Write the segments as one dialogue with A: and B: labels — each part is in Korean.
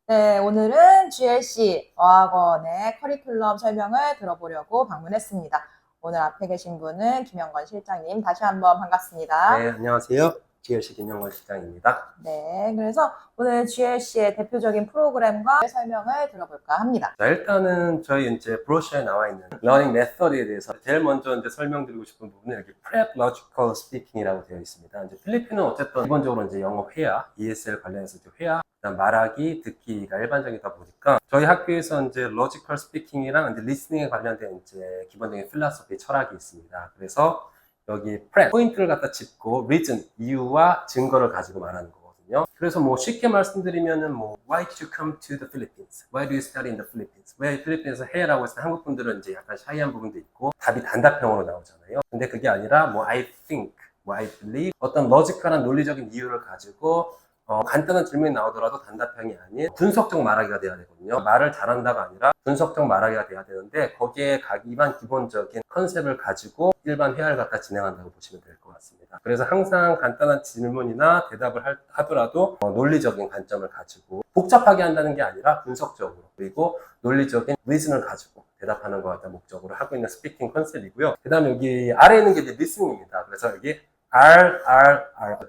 A: 네, 오늘은 GLC 어학원의 커리큘럼 설명을 들어보려고 방문했습니다. 오늘 앞에 계신 분은 김영건 실장님, 다시 한번 반갑습니다.
B: 네, 안녕하세요. GLC 김영건 실장입니다.
A: 네, 그래서 오늘 GLC의 대표적인 프로그램과 설명을 들어볼까 합니다.
B: 자, 일단은 저희 이제 브로셔에 나와 있는 러닝 메서드에 대해서 제일 먼저 이제 설명드리고 싶은 부분은 여기 Prep Logical Speaking이라고 되어 있습니다. 이제 필리핀은 어쨌든 기본적으로 이제 영어 회화, ESL 관련해서 이제 회화, 그다음 말하기, 듣기가 일반적이다 보니까 저희 학교에서 이제 Logical Speaking이랑 이제 Listening에 관련된 이제 기본적인 필라소피 철학이 있습니다. 그래서 여기 prep, 포인트를 갖다 짚고 reason, 이유와 증거를 가지고 말하는 거거든요. 그래서 뭐 쉽게 말씀드리면은 뭐 why did you come to the Philippines? Why do you study in the Philippines? 왜 필리핀에서 해라고 해서 한국 분들은 이제 약간 샤이한 부분도 있고 답이 단답형으로 나오잖아요. 근데 그게 아니라 뭐 I think, 뭐 I believe 어떤 러지컬한 논리적인 이유를 가지고 간단한 질문이 나오더라도 단답형이 아닌 분석적 말하기가 돼야 되거든요. 말을 잘한다가 아니라 분석적 말하기가 돼야 되는데 거기에 각이만 기본적인 컨셉을 가지고 일반 회화를 갖다 진행한다고 보시면 될 것 같습니다. 그래서 항상 간단한 질문이나 대답을 하더라도 논리적인 관점을 가지고 복잡하게 한다는 게 아니라 분석적으로 그리고 논리적인 리즌을 가지고 대답하는 것 같은 목적으로 하고 있는 스피킹 컨셉이고요. 그 다음에 여기 아래에 있는 게 이제 리스닝입니다. 그래서 여기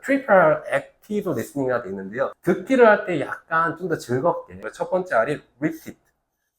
B: Triple Active Listening이라 되어 있는데요. 듣기를 할 때 약간 좀 더 즐겁게 첫 번째 R이 Repeat,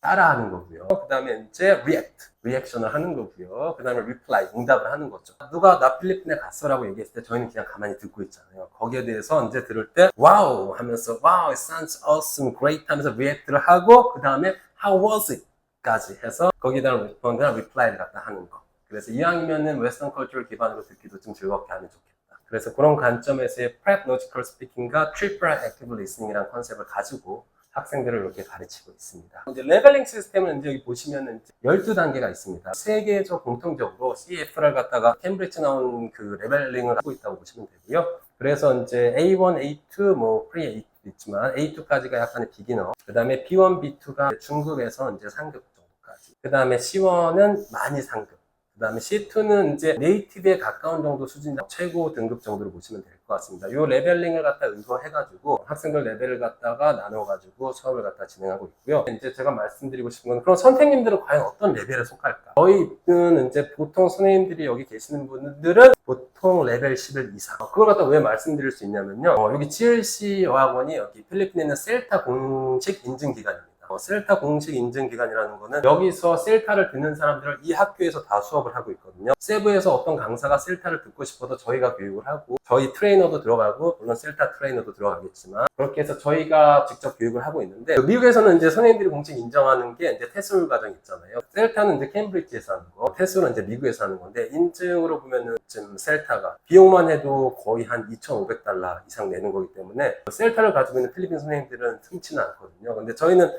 B: 따라하는 거고요. 그 다음에 이제 React, 리액션을 하는 거고요. 그 다음에 Reply, 응답을 하는 거죠. 누가 나 필리핀에 갔어라고 얘기했을 때 저희는 그냥 가만히 듣고 있잖아요. 거기에 대해서 이제 들을 때 Wow 하면서 Wow, it sounds awesome, great 하면서 React를 하고 그 다음에 How was it? 까지 해서 거기에다 respond나 reply를 갖다 하는 거. 그래서 이왕이면은 웨스턴 컬처를 기반으로 듣기도 좀 즐겁게 하면 좋겠다. 그래서 그런 관점에서의 Prep Logical Speaking과 Triple Active Listening이라는 컨셉을 가지고 학생들을 이렇게 가르치고 있습니다. 이제 레벨링 시스템은 이제 여기 보시면은 12단계가 있습니다. 세계적 공통적으로 CF를 갖다가 캠브리지 나온 그 레벨링을 하고 있다고 보시면 되고요. 그래서 이제 A1, A2, 뭐 프리 A2 있지만 A2까지가 약간의 비기너. 그 다음에 B1, B2가 중급에서 이제 상급 정도까지. 그 다음에 C1은 많이 상급. 그 다음에 C2는 이제 네이티브에 가까운 정도 수준, 최고 등급 정도로 보시면 될 것 같습니다. 이 레벨링을 갖다 의도해가지고 학생들 레벨을 갖다가 나눠가지고 수업을 갖다 진행하고 있고요. 이제 제가 말씀드리고 싶은 건 그럼 선생님들은 과연 어떤 레벨에 속할까? 저희는 이제 보통 선생님들이 여기 계시는 분들은 보통 레벨 11 이상. 그걸 갖다 왜 말씀드릴 수 있냐면요. 여기 GLC 어학원이 여기 필리핀에 있는 셀타 공식 인증 기관입니다. 셀타 공식 인증 기관이라는 거는 여기서 셀타를 듣는 사람들을 이 학교에서 다 수업을 하고 있거든요. 세부에서 어떤 강사가 셀타를 듣고 싶어도 저희가 교육을 하고 저희 트레이너도 들어가고 물론 셀타 트레이너도 들어가겠지만 그렇게 해서 저희가 직접 교육을 하고 있는데 미국에서는 이제 선생님들이 공식 인정하는 게 이제 테스울 과정 있잖아요. 셀타는 이제 캠브리지에서 하는 거, 테스울은 이제 미국에서 하는 건데 인증으로 보면은 지금 셀타가 비용만 해도 거의 한 $2,500 이상 내는 거기 때문에 셀타를 가지고 있는 필리핀 선생님들은 틈치는 않거든요. 근데 저희는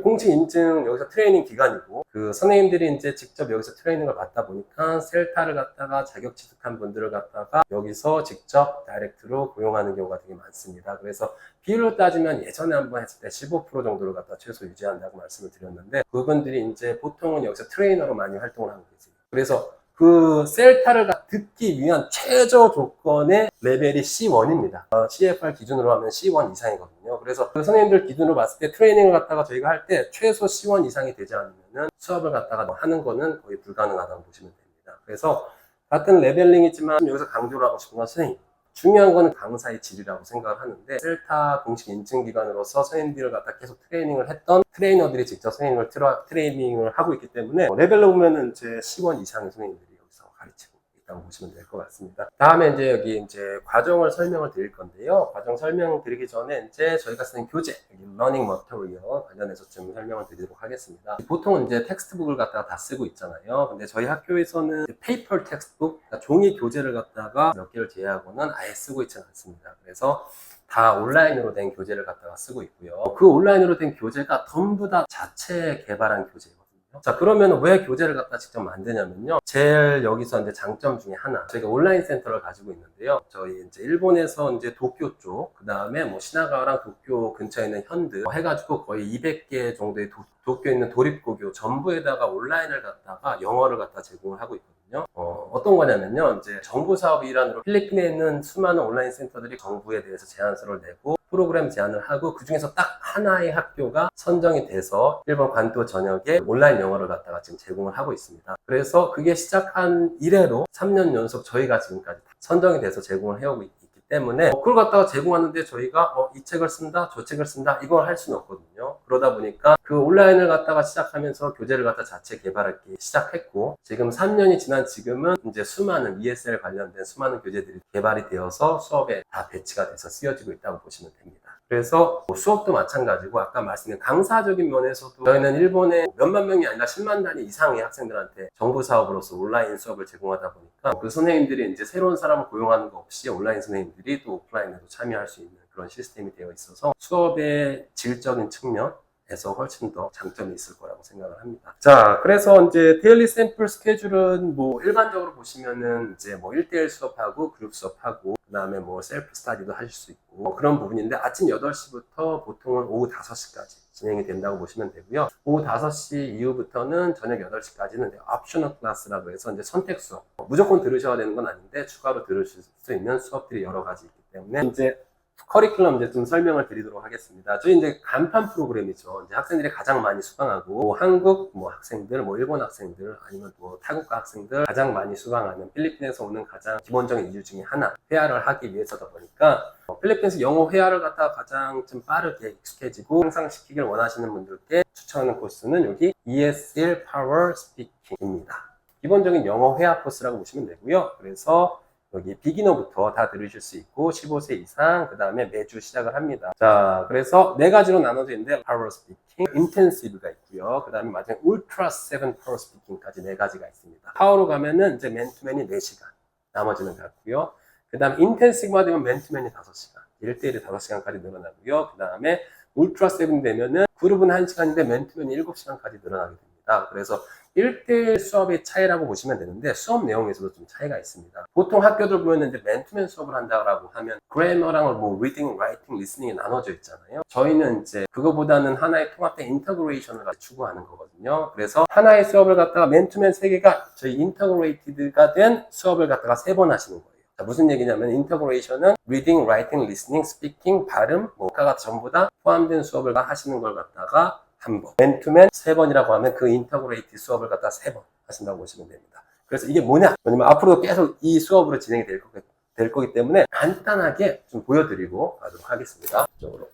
B: 공식 인증 여기서 트레이닝 기간이고 그 선생님들이 이제 직접 여기서 트레이닝을 받다 보니까 셀타를 갖다가 자격 취득한 분들을 갖다가 여기서 직접 다이렉트로 고용하는 경우가 되게 많습니다. 그래서 비율로 따지면 예전에 한번 했을 때 15% 정도를 갖다 최소 유지한다고 말씀을 드렸는데 그분들이 이제 보통은 여기서 트레이너로 많이 활동을 하는 거지. 그래서 그 셀타를 듣기 위한 최저 조건의 레벨이 C1입니다. CFR 기준으로 하면 C1 이상이거든요. 그래서 그 선생님들 기준으로 봤을 때 트레이닝을 갖다가 저희가 할 때 최소 C1 이상이 되지 않으면 수업을 갖다가 하는 거는 거의 불가능하다고 보시면 됩니다. 그래서 같은 레벨링이지만 여기서 강조를 하고 싶은 건 선생님. 중요한 거는 강사의 질이라고 생각을 하는데 셀타 공식 인증기관으로서 선생님들을 갖다 계속 트레이닝을 했던 트레이너들이 직접 선생님을 트레이닝을 하고 있기 때문에 레벨로 보면은 이제 C1 이상의 선생님들이 여기서 가르치고 있다고 보시면 될 것 같습니다. 다음에 이제 여기 이제 과정을 설명을 드릴 건데요. 과정 설명 드리기 전에 이제 저희가 쓰는 교재, 여기 러닝 머터리얼 관련해서 좀 설명을 드리도록 하겠습니다. 보통은 이제 텍스트북을 갖다가 다 쓰고 있잖아요. 근데 저희 학교에서는 페이퍼 텍스트북, 그러니까 종이 교재를 갖다가 몇 개를 제외하고는 아예 쓰고 있지는 않습니다. 그래서 다 온라인으로 된 교재를 갖다가 쓰고 있고요. 그 온라인으로 된 교재가 전부 다 자체 개발한 교재거든요. 자, 그러면 왜 교재를 갖다 직접 만드냐면요. 제일 여기서 이제 장점 중에 하나. 저희가 온라인 센터를 가지고 있는데요. 저희 이제 일본에서 이제 도쿄 쪽, 그 다음에 뭐 시나가와랑 도쿄 근처에 있는 현드 해가지고 거의 200개 정도의 도쿄에 있는 도립고교 전부에다가 온라인을 갖다가 영어를 갖다 제공을 하고 있거든요. 거거든요. 어떤 거냐면요. 이제 정부 사업 일환으로 필리핀에 있는 수많은 온라인 센터들이 정부에 대해서 제안서를 내고 프로그램 제안을 하고 그 중에서 딱 하나의 학교가 선정이 돼서 일본 관도 전역에 온라인 영어를 갖다가 지금 제공을 하고 있습니다. 그래서 그게 시작한 이래로 3년 연속 저희가 지금까지 선정이 돼서 제공을 해오고 있기 때문에 그걸 갖다가 제공하는데 저희가 이 책을 쓴다, 저 책을 쓴다 이걸 할 수는 없거든요. 그러다 보니까 그 온라인을 갖다가 시작하면서 교재를 갖다 자체 개발하기 시작했고 지금 3년이 지난 지금은 이제 수많은 ESL 관련된 수많은 교재들이 개발이 되어서 수업에 다 배치가 돼서 쓰여지고 있다고 보시면 됩니다. 그래서 수업도 마찬가지고 아까 말씀드린 강사적인 면에서도 저희는 일본에 몇만 명이 아니라 10만 단위 이상의 학생들한테 정부 사업으로서 온라인 수업을 제공하다 보니까 그 선생님들이 이제 새로운 사람을 고용하는 거 없이 온라인 선생님들이 또 오프라인에도 참여할 수 있는 그런 시스템이 되어 있어서 수업의 질적인 측면에서 훨씬 더 장점이 있을 거라고 생각을 합니다. 자, 그래서 이제 데일리 샘플 스케줄은 뭐 일반적으로 보시면은 이제 뭐 1대1 수업하고 그룹 수업하고 그 다음에 뭐 셀프 스타디도 하실 수 있고 그런 부분인데 아침 8시부터 보통은 오후 5시까지 진행이 된다고 보시면 되고요. 오후 5시 이후부터는 저녁 8시까지는 옵셔널 클래스라고 해서 이제 선택 수업. 무조건 들으셔야 되는 건 아닌데 추가로 들으실 수 있는 수업들이 여러 가지 있기 때문에 이제 커리큘럼 이제 좀 설명을 드리도록 하겠습니다. 저희 이제 간판 프로그램이죠. 이제 학생들이 가장 많이 수강하고 뭐 한국 뭐 학생들, 뭐 일본 학생들, 아니면 뭐 타국가 학생들 가장 많이 수강하는 필리핀에서 오는 가장 기본적인 이유 중에 하나 회화를 하기 위해서다 보니까 필리핀에서 영어 회화를 갖다가 가장 좀 빠르게 익숙해지고 향상시키길 원하시는 분들께 추천하는 코스는 여기 ESL Power Speaking입니다. 기본적인 영어 회화 코스라고 보시면 되고요. 그래서 여기 비기너부터 다 들으실 수 있고 15세 이상 그 다음에 매주 시작을 합니다. 자, 그래서 4가지로 나눠져 있는데 Power Speaking, Intensive가 있고요. 그 다음에 마지막에 Ultra 7 Power Speaking까지 4가지가 있습니다. 파워로 가면은 이제 맨투맨이 4시간, 나머지는 같고요. 그 다음 인텐시브가 되면 맨투맨이 5시간, 1대1이 5시간까지 늘어나고요. 그 다음에 울트라 7 되면은 그룹은 1시간인데 맨투맨이 7시간까지 늘어나게 됩니다. 그래서 1대1 수업의 차이라고 보시면 되는데 수업 내용에서도 좀 차이가 있습니다. 보통 학교들 보면 이제 맨투맨 수업을 한다고 하면 그래머랑 뭐 리딩, 라이팅, 리스닝이 나눠져 있잖아요. 저희는 이제 그거보다는 하나의 통합된 인터그레이션을 추구하는 거거든요. 그래서 하나의 수업을 갖다가 맨투맨 3개가 저희 인터그레이티드가 된 수업을 갖다가 3번 하시는 거예요. 자, 무슨 얘기냐면 인터그레이션은 리딩, 라이팅, 리스닝, 스피킹, 발음 뭐가 전부 다 포함된 수업을 하시는 걸 갖다가 한 번. 맨투맨 3번이라고 하면 그 인터그레이티 수업을 갖다 3번 하신다고 보시면 됩니다. 그래서 이게 뭐냐? 왜냐면 앞으로도 계속 이 수업으로 진행이 될 거기 때문에 간단하게 좀 보여드리고 가도록 하겠습니다. 이쪽으로.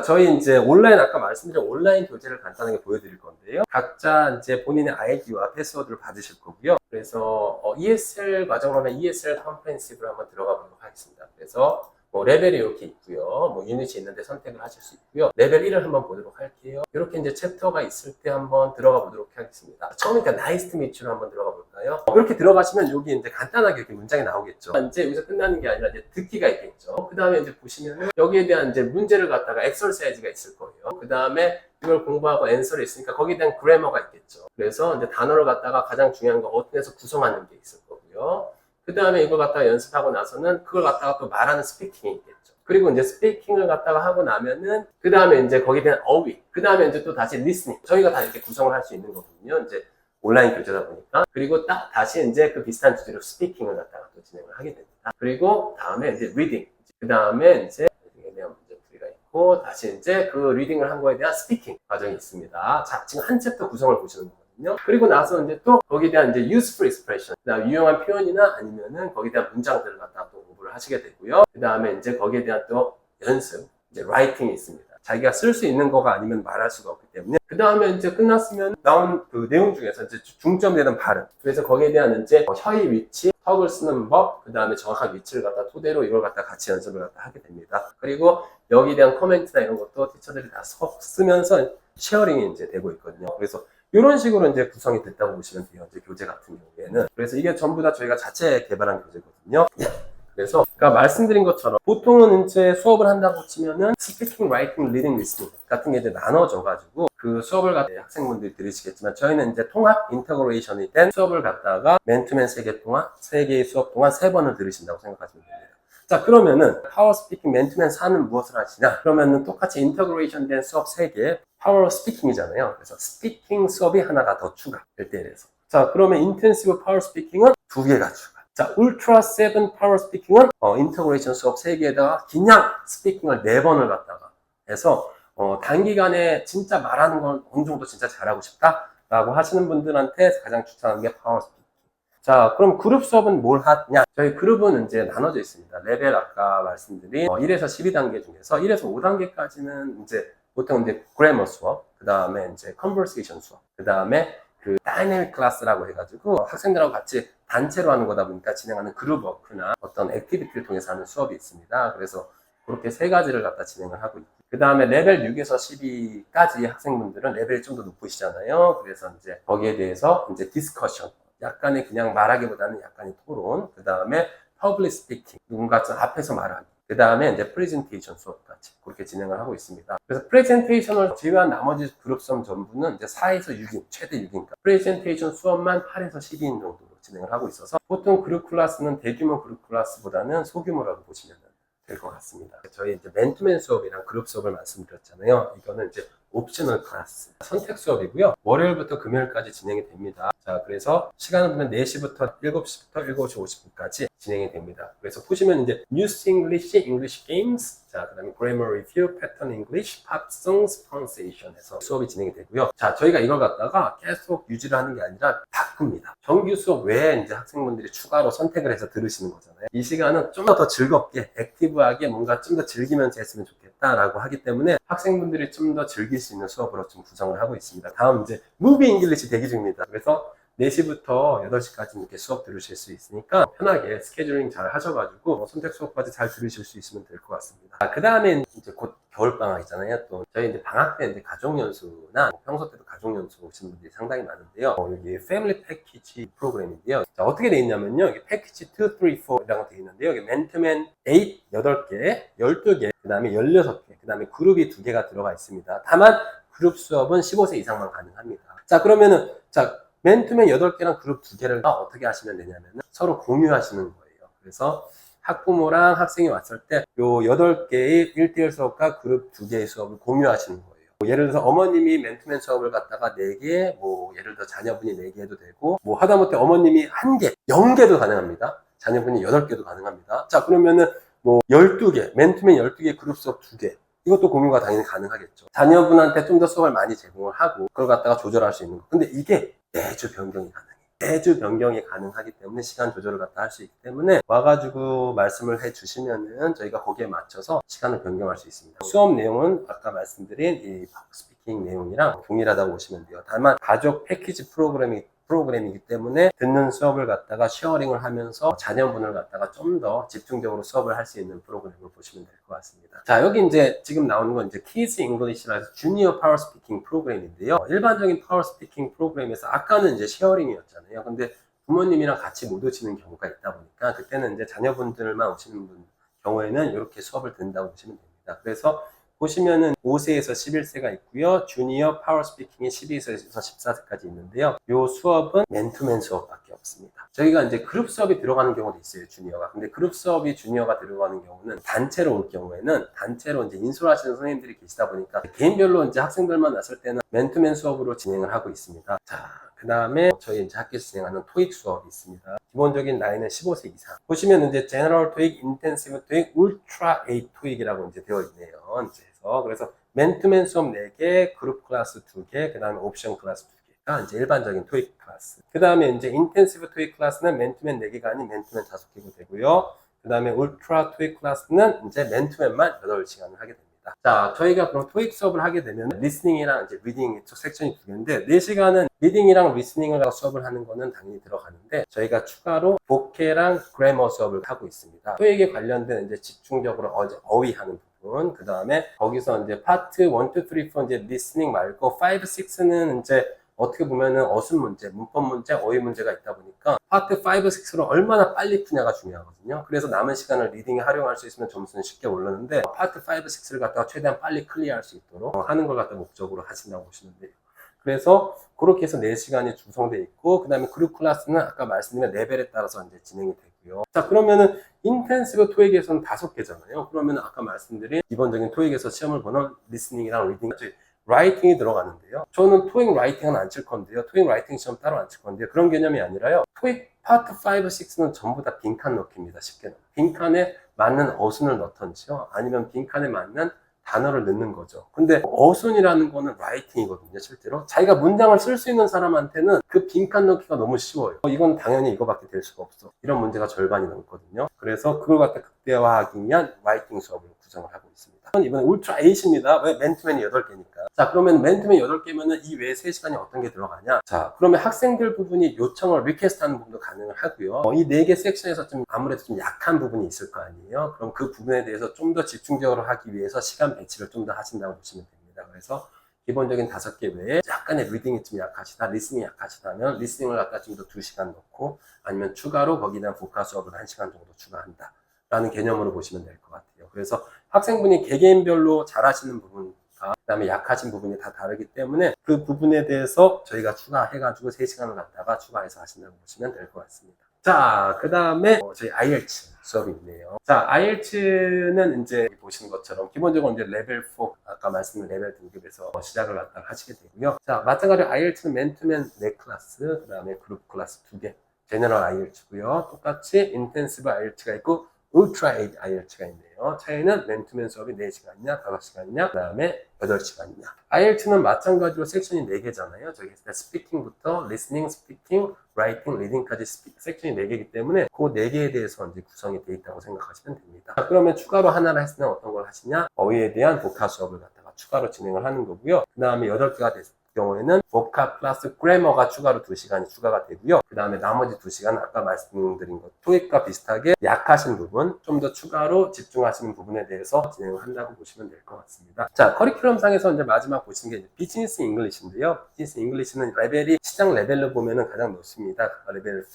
B: 저희 이제 온라인 아까 말씀드린 온라인 교재를 간단하게 보여드릴 건데요. 각자 이제 본인의 아이디와 패스워드를 받으실 거고요. 그래서 ESL 과정으로 하면 ESL 컴프렌시브를 한번 들어가 보도록 하겠습니다. 그래서 뭐 레벨이 이렇게 있고요. 뭐 유닛이 있는데 선택을 하실 수 있고요. 레벨 1을 한번 보도록 할게요. 이렇게 이제 챕터가 있을 때 한번 들어가 보도록 하겠습니다. 처음이니까 나이스 투 미츠로 한번 들어가 볼까요? 이렇게 들어가시면 여기 이제 간단하게 이렇게 문장이 나오겠죠. 이제 여기서 끝나는 게 아니라 이제 듣기가 있겠죠. 그 다음에 이제 보시면은 여기에 대한 이제 문제를 갖다가 엑설사이즈가 있을 거예요. 그 다음에 이걸 공부하고 앤서를 있으니까 거기에 대한 그래머가 있겠죠. 그래서 이제 단어를 갖다가 가장 중요한 거 어떤 데서 구성하는 게 있을 거고요. 그 다음에 이걸 갖다가 연습하고 나서는 그걸 갖다가 또 말하는 스피킹이 있겠죠. 그리고 이제 스피킹을 갖다가 하고 나면은 그 다음에 이제 거기에 대한 어휘, 그 다음에 이제 또 다시 리스닝. 저희가 다 이렇게 구성을 할 수 있는 거거든요. 이제 온라인 교재다 보니까. 그리고 딱 다시 이제 그 비슷한 주제로 스피킹을 갖다가 또 진행을 하게 됩니다. 그리고 다음에 이제 리딩. 그 다음에 이제 리딩에 대한 문제풀이가 있고 다시 이제 그 리딩을 한 거에 대한 스피킹 과정이 있습니다. 자, 지금 한 챕터 구성을 보시는 거예요. 그리고 나서 이제 또 거기에 대한 이제 useful expression, 그다음 유용한 표현이나 아니면은 거기에 대한 문장들을 갖다가 또 공부를 하시게 되고요. 그 다음에 이제 거기에 대한 또 연습, 이제 writing이 있습니다. 자기가 쓸 수 있는 거가 아니면 말할 수가 없기 때문에 그 다음에 이제 끝났으면 나온 그 내용 중에서 이제 중점되는 발음. 그래서 거기에 대한 이제 혀의 위치, 턱을 쓰는 법, 그 다음에 정확한 위치를 갖다 토대로 이걸 갖다 같이 연습을 갖다 하게 됩니다. 그리고 여기에 대한 코멘트나 이런 것도 티처들이 다 쓰면서 쉐어링이 이제 되고 있거든요. 그래서 이런 식으로 이제 구성이 됐다고 보시면 돼요. 이제 교재 같은 경우에는. 그래서 이게 전부 다 저희가 자체 개발한 교재거든요. 그래서 그러니까 말씀드린 것처럼 보통은 이제 수업을 한다고 치면은 스피킹, 라이팅, 리딩, 리스닝 같은 게 이제 나눠져가지고 그 수업을 갖다 학생분들이 들으시겠지만 저희는 이제 통합 인터그레이션이 된 수업을 갖다가 맨투맨 3개 동안 3개의 수업 동안 3번을 들으신다고 생각하시면 됩니다. 자, 그러면은 파워 스피킹 맨투맨 4는 무엇을 하시냐? 그러면은 똑같이 인터그레이션 된 수업 3개 파워 스피킹이잖아요. 그래서 스피킹 수업이 하나가 더 추가 1대1에서. 자, 그러면 인텐시브 파워 스피킹은 2개가 추가. 자, 울트라 7 파워 스피킹은 인터그레이션 수업 3개에다가 그냥 스피킹을 4번을 갖다가 해서 단기간에 진짜 말하는 건 어느 정도 진짜 잘하고 싶다라고 하시는 분들한테 가장 추천하는 게 파워 스피킹. 자, 그럼 그룹 수업은 뭘 하냐? 저희 그룹은 이제 나눠져 있습니다. 레벨 아까 말씀드린 1에서 12단계 중에서 1에서 5단계까지는 이제 보통 이제 그래머 수업, 그 다음에 이제 컨버세이션 수업, 그 다음에 그 다이내믹 클래스라고 해가지고 학생들하고 같이 단체로 하는 거다 보니까 진행하는 그룹 워크나 어떤 액티비티를 통해서 하는 수업이 있습니다. 그래서 그렇게 3가지를 갖다 진행을 하고 있고, 그 다음에 레벨 6에서 12까지 학생분들은 레벨이 좀 더 높으시잖아요. 그래서 이제 거기에 대해서 이제 디스커션, 약간의 그냥 말하기보다는 약간의 토론, 그 다음에 퍼블릭 스피킹, 누군가 앞에서 말하기, 그 다음에 이제 프레젠테이션 수업까지 그렇게 진행을 하고 있습니다. 그래서 프레젠테이션을 제외한 나머지 그룹 수업 전부는 이제 4에서 6인, 최대 6인까 프레젠테이션 수업만 8에서 12인 정도로 진행을 하고 있어서 보통 그룹 클래스는 대규모 그룹 클래스보다는 소규모라고 보시면 될 것 같습니다. 저희 이제 맨투맨 수업이랑 그룹 수업을 말씀드렸잖아요. 이거는 이제 옵셔널 클래스 선택 수업이고요. 월요일부터 금요일까지 진행이 됩니다. 자, 그래서 시간은 보면 4시부터 7시부터 7시 50분까지 진행이 됩니다. 그래서 보시면 이제 뉴스 잉글리시, 잉글리시 게임스, 자, 그 다음에 그래머 리뷰, 패턴 잉글리시, 팝송스, 프로넌시에이션에서 수업이 진행이 되고요. 자, 저희가 이걸 갖다가 계속 유지를 하는 게 아니라 바꿉니다. 정규 수업 외에 이제 학생분들이 추가로 선택을 해서 들으시는 거잖아요. 이 시간은 좀 더 즐겁게, 액티브하게 뭔가 좀 더 즐기면서 했으면 좋겠다라고 하기 때문에 학생분들이 좀 더 즐길 수 있는 수업으로 좀 구성을 하고 있습니다. 다음 이제 무비 잉글리시 대기 중입니다. 그래서 4시부터 8시까지 이렇게 수업 들으실 수 있으니까 편하게 스케줄링 잘 하셔가지고 선택 수업까지 잘 들으실 수 있으면 될 것 같습니다. 그 다음에 이제 곧 겨울방학이잖아요. 또 저희 이제 방학 때 이제 가족연수나 평소 때도 가족연수 오시는 분들이 상당히 많은데요. 여기 패밀리 패키지 프로그램인데요. 자, 어떻게 돼 있냐면요. 여기 패키지 2, 3, 4이라고 돼 있는데요. 여기 맨투맨 8, 8개, 12개, 그 다음에 16개, 그 다음에 그룹이 2개가 들어가 있습니다. 다만 그룹 수업은 15세 이상만 가능합니다. 자, 그러면은 맨투맨 8개랑 그룹 2개를 어떻게 하시면 되냐면 서로 공유하시는 거예요. 그래서 학부모랑 학생이 왔을 때 요 8개의 1대1 수업과 그룹 2개의 수업을 공유하시는 거예요. 예를 들어서 어머님이 맨투맨 수업을 갖다가 4개, 예를 들어 자녀분이 4개 해도 되고, 하다못해 어머님이 1개, 0개도 가능합니다. 자녀분이 8개도 가능합니다. 자, 그러면은 12개, 맨투맨 12개 그룹 수업 2개. 이것도 공유가 당연히 가능하겠죠. 자녀분한테 좀 더 수업을 많이 제공을 하고, 그걸 갖다가 조절할 수 있는 거. 근데 이게 매주 변경이 가능해요. 매주 변경이 가능하기 때문에 시간 조절을 갖다 할 수 있기 때문에 와가지고 말씀을 해 주시면은 저희가 거기에 맞춰서 시간을 변경할 수 있습니다. 수업 내용은 아까 말씀드린 이 스피킹 내용이랑 동일하다고 보시면 돼요. 다만 가족 패키지 프로그램이기 때문에 듣는 수업을 갖다가 쉐어링을 하면서 자녀분을 갖다가 좀 더 집중적으로 수업을 할 수 있는 프로그램을 보시면 될 것 같습니다. 자, 여기 이제 지금 나오는 건 이제 Kids English라 해서 주니어 파워 스피킹 프로그램인데요. 일반적인 파워 스피킹 프로그램에서 아까는 이제 쉐어링이었잖아요. 근데 부모님이랑 같이 못 오시는 경우가 있다 보니까 그때는 이제 자녀분들만 오시는 경우에는 이렇게 수업을 듣는다고 보시면 됩니다. 그래서 보시면은 5세에서 11세가 있고요. 주니어 파워 스피킹이 12세에서 14세까지 있는데요. 이 수업은 맨투맨 수업밖에 없습니다. 저희가 이제 그룹 수업이 들어가는 경우도 있어요, 주니어가. 근데 그룹 수업이 주니어가 들어가는 경우는 단체로 올 경우에는 단체로 이제 인솔하시는 선생님들이 계시다 보니까 개인별로 이제 학생들만 왔을 때는 맨투맨 수업으로 진행을 하고 있습니다. 자, 그 다음에 저희 이제 학교에서 진행하는 토익 수업이 있습니다. 기본적인 나이는 15세 이상. 보시면 이제 제너럴 토익, 인텐시브 토익, 울트라 8 토익이라고 이제 되어 있네요. 그래서 맨투맨 수업 4개, 그룹 클래스 2개, 그 다음에 옵션 클래스 2개가 이제 일반적인 토익 클래스. 그 다음에 이제 인텐시브 토익 클래스는 맨투맨 4개가 아닌 맨투맨 5개고 되고요. 그 다음에 울트라 토익 클래스는 이제 맨투맨만 8시간을 하게 됩니다. 자, 저희가 그럼 토익 수업을 하게 되면 리스닝이랑 이제 리딩 섹션이 2개인데 4시간은 리딩이랑 리스닝을 수업을 하는 거는 당연히 들어가는데 저희가 추가로 보케랑 그래머 수업을 하고 있습니다. 토익에 관련된 이제 집중적으로 어휘하는 부분, 그 다음에 거기서 이제 파트 1, 2, 3, 4 이제 리스닝 말고 5, 6는 이제 어떻게 보면은 어순 문제, 문법 문제, 어휘 문제가 있다 보니까 파트 5, 6를 얼마나 빨리 푸냐가 중요하거든요. 그래서 남은 시간을 리딩에 활용할 수 있으면 점수는 쉽게 오르는데 파트 5, 6를 갖다가 최대한 빨리 클리어할 수 있도록 하는 걸 갖다 목적으로 하신다고 보시면 돼요. 그래서 그렇게 해서 4시간이 구성되어 있고 그 다음에 그룹 클래스는 아까 말씀드린 레벨에 따라서 이제 진행이 되고요. 자, 그러면은 인텐시브 토익에서는 5개잖아요. 그러면 아까 말씀드린 기본적인 토익에서 시험을 보는 리스닝이랑 리딩 라이팅이 들어가는데요. 저는 토익 라이팅은 안 칠 건데요. 토익 라이팅 시험 따로 안 칠 건데요. 그런 개념이 아니라요. 토익 파트 5, 6는 전부 다 빈칸 넣기입니다. 쉽게. 빈칸에 맞는 어순을 넣던지요. 아니면 빈칸에 맞는 단어를 넣는 거죠. 근데 어순이라는 거는 라이팅이거든요, 실제로. 자기가 문장을 쓸 수 있는 사람한테는 그 빈칸 넣기가 너무 쉬워요. 이건 당연히 이거밖에 될 수가 없어. 이런 문제가 절반이 넘거든요. 그래서 그걸 갖다 극대화하기 위한 라이팅 수업을 구성을 하고 있습니다. 이번에 울트라 8입니다. 왜? 맨투맨이 8개니까. 자, 그러면 맨투맨 8개면은 이 외에 3시간이 어떤 게 들어가냐? 자, 그러면 학생들 부분이 요청을 리퀘스트 하는 부분도 가능을 하고요. 이 4개 섹션에서 좀 아무래도 좀 약한 부분이 있을 거 아니에요? 그럼 그 부분에 대해서 좀 더 집중적으로 하기 위해서 시간 배치를 좀 더 하신다고 보시면 됩니다. 그래서 기본적인 5개 외에 약간의 리딩이 좀 약하시다, 리스닝이 약하시다면 리스닝을 갖다 좀 더 2시간 넣고 아니면 추가로 거기다 보카 수업을 1시간 정도 추가한다. 라는 개념으로 보시면 될 것 같아요. 그래서 학생분이 개개인별로 잘하시는 부분과 그다음에 약하신 부분이 다 다르기 때문에 그 부분에 대해서 저희가 추가해가지고 3시간을 갖다가 추가해서 하신다고 보시면 될 것 같습니다. 자, 그 다음에 저희 IELTS 수업이 있네요. 자, IELTS는 이제 보시는 것처럼 기본적으로 이제 레벨 4, 아까 말씀드린 레벨 등급에서 시작을 갖다가 하시게 되고요. 자, 마찬가지로 IELTS는 맨투맨 4클래스, 그 다음에 그룹 클래스 2개, 제너럴 IELTS고요. 똑같이 인텐시브 IELTS가 있고 울트라 IELTS가 있네요. 차이는 맨투맨 수업이 4시간이냐, 5시간이냐, 그 다음에 8시간이냐. IELTS는 마찬가지로 섹션이 4개잖아요. 저기 스피킹부터 리스닝, 스피킹, 라이팅, 리딩까지 섹션이 4개이기 때문에 그 4개에 대해서 이제 구성이 되어 있다고 생각하시면 됩니다. 자, 그러면 추가로 하나를 했으면 어떤 걸 하시냐? 어휘에 대한 보카 수업을 갖다가 추가로 진행을 하는 거고요. 그 다음에 8개가 됐을 경우에는 보카 플러스 그래머가 추가로 2시간이 추가가 되고요. 그 다음에 나머지 2시간 아까 말씀드린 것 토익과 비슷하게 약하신 부분 좀 더 추가로 집중하시는 부분에 대해서 진행을 한다고 보시면 될 것 같습니다. 자, 커리큘럼 상에서 이제 마지막 보시는 게 비즈니스 잉글리시인데요. 비즈니스 잉글리시는 레벨이 시장 레벨로 보면은 가장 높습니다. 레벨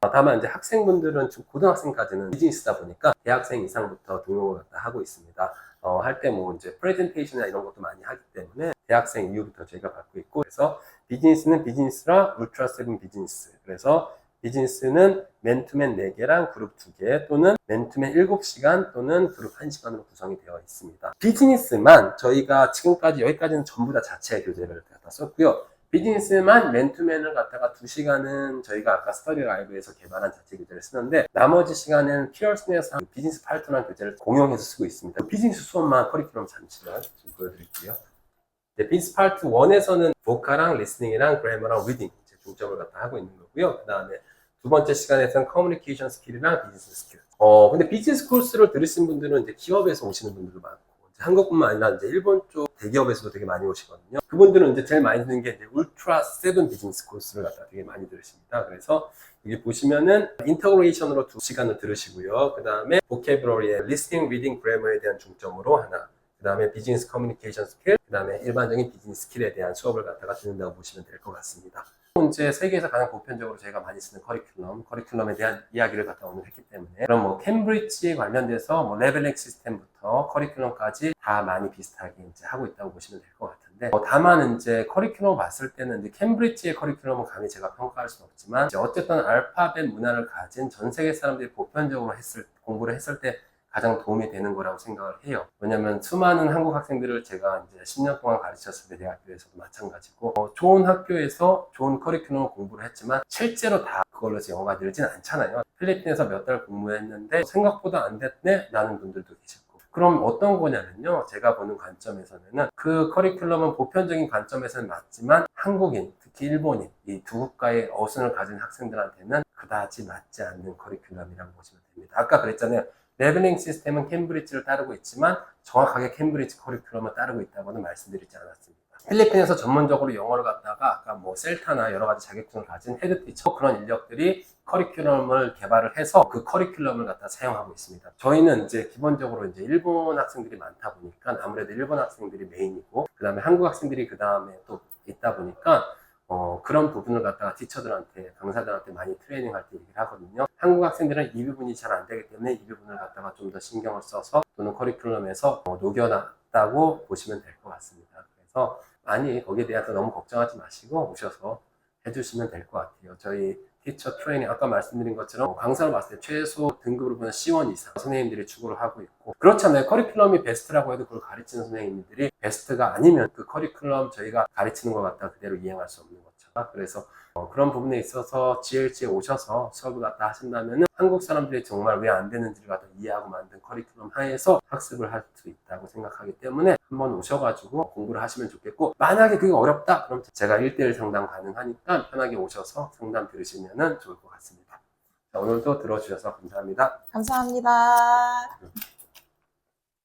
B: 5. 다만 이제 학생분들은 좀 고등학생까지는 비즈니스다 보니까 대학생 이상부터 등록을 하고 있습니다. 할 때 뭐 이제 프레젠테이션이나 이런 것도 많이 하기 때문에 대학생 이후부터 저희가 받고 있고, 그래서 비즈니스는 비즈니스라 울트라 7 비즈니스. 그래서 비즈니스는 맨투맨 4개랑 그룹 2개 또는 맨투맨 7시간 또는 그룹 1시간으로 구성이 되어 있습니다. 비즈니스만 저희가 지금까지 여기까지는 전부 다 자체 교재를 갖다 썼고요. 비즈니스만 맨투맨을 갖다가 2시간은 저희가 아까 스터디 라이브에서 개발한 자체 교재를 쓰는데 나머지 시간은 피어슨에서 비즈니스 파트너라는 교재를 공용해서 쓰고 있습니다. 비즈니스 수업만 커리큘럼 잠시만 좀 보여드릴게요. 비즈니스 파트 1에서는 보카랑 리스닝이랑 그래머랑 리딩 중점을 갖다 하고 있는 거고요. 그 다음에 두 번째 시간에서는 커뮤니케이션 스킬이랑 비즈니스 스킬. 근데 비즈니스 코र्스를 들으신 분들은 이제 기업에서 오시는 분들도 많고, 한국뿐만 아니라 이제 일본 쪽 대기업에서도 되게 많이 오시거든요. 그분들은 이제 제일 많이 듣는 게 이제 울트라 7 비즈니스 코र्스를 갖다 되게 많이 들으십니다. 그래서 여기 보시면은 인터그레이션으로 2시간을 들으시고요. 그 다음에 보캐브러리의 리스닝, 리딩, 그래머에 대한 중점으로 하나. 그 다음에 비즈니스 커뮤니케이션 스킬, 그 다음에 일반적인 비즈니스 스킬에 대한 수업을 갖다가 듣는다고 보시면 될 것 같습니다. 이제 세계에서 가장 보편적으로 저희가 많이 쓰는 커리큘럼에 대한 이야기를 갖다 오늘 했기 때문에 그럼 뭐 캠브리지에 관련돼서 뭐 레벨링 시스템부터 커리큘럼까지 다 많이 비슷하게 이제 하고 있다고 보시면 될 것 같은데 다만 이제 커리큘럼 봤을 때는 이제 캠브리지의 커리큘럼은 감히 제가 평가할 수는 없지만 이제 어쨌든 알파벳 문화를 가진 전 세계 사람들이 보편적으로 공부를 했을 때 가장 도움이 되는 거라고 생각을 해요. 왜냐면 수많은 한국 학생들을 제가 이제 10년 동안 가르쳤을 때 대학교에서도 마찬가지고 좋은 학교에서 좋은 커리큘럼을 공부를 했지만 실제로 다 그걸로 영어가 늘진 않잖아요. 필리핀에서 몇 달 공부했는데 생각보다 안 됐네? 라는 분들도 계시고. 그럼 어떤 거냐면요. 제가 보는 관점에서는 그 커리큘럼은 보편적인 관점에서는 맞지만 한국인, 특히 일본인, 이 두 국가의 어순을 가진 학생들한테는 그다지 맞지 않는 커리큘럼이라고 보시면 됩니다. 아까 그랬잖아요. 레벨링 시스템은 캠브리지를 따르고 있지만 정확하게 캠브리지 커리큘럼을 따르고 있다고는 말씀드리지 않았습니다. 필리핀에서 전문적으로 영어를 갖다가 아까 뭐 셀타나 여러 가지 자격증을 가진 헤드티처 그런 인력들이 커리큘럼을 개발을 해서 그 커리큘럼을 갖다 사용하고 있습니다. 저희는 이제 기본적으로 이제 일본 학생들이 많다 보니까 아무래도 일본 학생들이 메인이고 그 다음에 한국 학생들이 그 다음에 또 있다 보니까 그런 부분을 갖다가 티처들한테, 강사들한테 많이 트레이닝 할 때 얘기를 하거든요. 한국 학생들은 이 부분이 잘 안 되기 때문에 이 부분을 갖다가 좀 더 신경을 써서 또는 커리큘럼에서 녹여놨다고 보시면 될 것 같습니다. 그래서 많이 거기에 대해서 너무 걱정하지 마시고 오셔서 해주시면 될 것 같아요. 저희 티처 트레이닝, 아까 말씀드린 것처럼 강사로 봤을 때 최소 등급으로 보면 C1 이상 선생님들이 추구를 하고 있고, 그렇잖아요. 커리큘럼이 베스트라고 해도 그걸 가르치는 선생님들이 베스트가 아니면 그 커리큘럼 저희가 가르치는 것 같다 그대로 이행할 수 없는 거죠. 그래서 그런 부분에 있어서 GLG에 오셔서 수업을 갖다 하신다면 한국 사람들이 정말 왜 안 되는지를 갖다 이해하고 만든 커리큘럼 하에서 학습을 할 수 있다고 생각하기 때문에 한번 오셔가지고 공부를 하시면 좋겠고, 만약에 그게 어렵다 그럼 제가 1대1 상담 가능하니까 편하게 오셔서 상담 들으시면 좋을 것 같습니다. 자, 오늘도 들어주셔서 감사합니다.
A: 감사합니다.